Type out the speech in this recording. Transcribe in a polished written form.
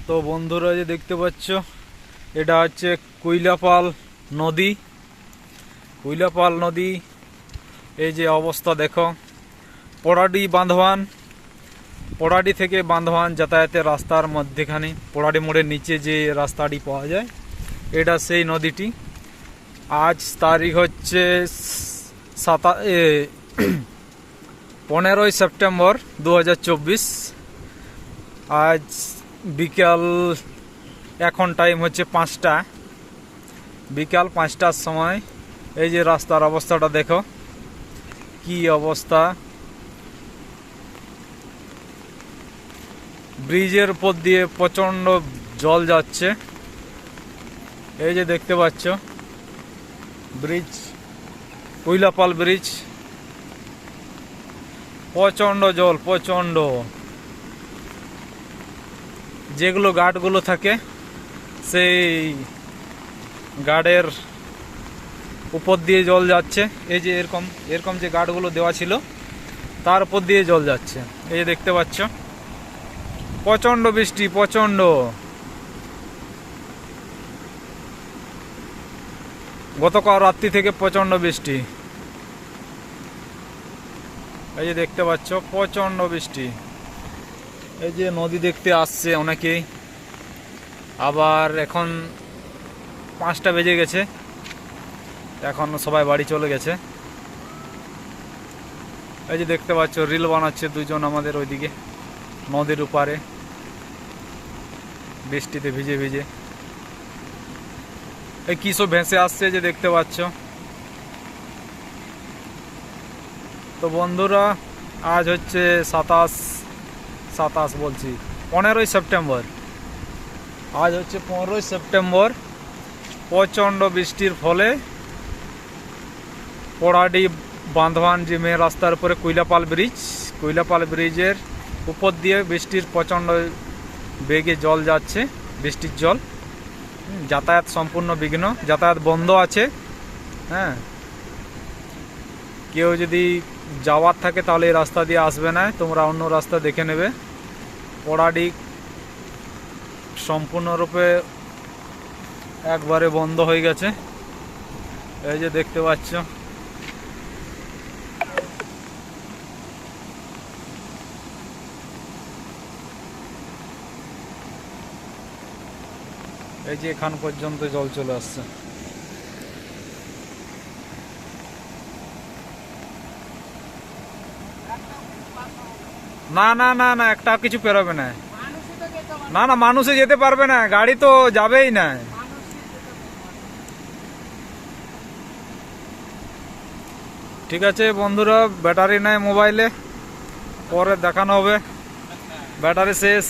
তো বন্ধুরা যে দেখতে পাচ্ছ, এটা হচ্ছে কুইলাপাল নদী। কুইলাপাল নদী এই যে অবস্থা দেখো। পোড়াডি বাঁধওয়ান, পোড়াডি থেকে বাঁধওয়ান যাতায়াতের রাস্তার মধ্যেখানে পোড়াডি মোড়ের নিচে যে রাস্তাটি পাওয়া যায়, এটা সেই নদীটি। আজ তারিখ হচ্ছে 15ই সেপ্টেম্বর 2024। আজ বিকাল, এখন টাইম হচ্ছে 5টা, বিকাল 5টার সময়। এই যে রাস্তার অবস্থাটা দেখো, কি অবস্থা। ব্রিজের উপর দিয়ে প্রচণ্ড জল যাচ্ছে। এই যে দেখতে পাচ্ছ ব্রিজ, কুইলাপাল ব্রিজ। প্রচণ্ড জল, প্রচণ্ড। যেগুলো গার্ডগুলো থাকে, সেই গার্ডের উপর দিয়ে জল যাচ্ছে। এই যে এরকম এরকম যে গার্ডগুলো দেওয়া ছিল, তার উপর দিয়ে জল যাচ্ছে। এই যে দেখতে পাচ্ছ, প্রচণ্ড বৃষ্টি, প্রচণ্ড। গতকাল রাত্রি থেকে প্রচণ্ড বৃষ্টি। এই যে দেখতে পাচ্ছ, প্রচণ্ড বৃষ্টি। এই যে নদী দেখতে আসছে অনেকেই। আবার এখন 5টা বেজে গেছে, এখন সবাই বাড়ি চলে গেছে। এই যে দেখতে পাচ্ছ রিল বানাচ্ছে দুজন আমাদের ওইদিকে নদীর উপারে, বৃষ্টিতে ভিজে ভিজে। এই কি সব ভেসে আসছে যে দেখতে পাচ্ছ। তো বন্ধুরা, আজ হচ্ছে 15ই সেপ্টেম্বর। আজ হচ্ছে 15ই সেপ্টেম্বর। প্রচণ্ড বৃষ্টির ফলে পোড়াডি বাঁধওয়ান যে মেন রাস্তার উপরে কুইলাপাল ব্রিজের উপর দিয়ে বৃষ্টির প্রচণ্ড বেগে জল যাচ্ছে। বৃষ্টির জল, যাতায়াত সম্পূর্ণ বিঘ্ন, যাতায়াত বন্ধ আছে। হ্যাঁ, কেউ যদি যাওয়ার থাকে তাহলে এই রাস্তা দিয়ে আসবে না, তোমরা অন্য রাস্তা দেখে নেবে। পোড়াডি সম্পূর্ণরূপে একবারে বন্ধ হয়ে গেছে। এই যে দেখতে পাচ্ছ, এই যে এখান পর্যন্ত জল চলে আসছে। না না না না, একটা কিছু পেরোবে না। না না, মানুষে যেতে পারবে না, গাড়ি তো যাবেই না। ঠিক আছে বন্ধুরা, ব্যাটারি নাই মোবাইলে, পরে দেখানো হবে। ব্যাটারি শেষ।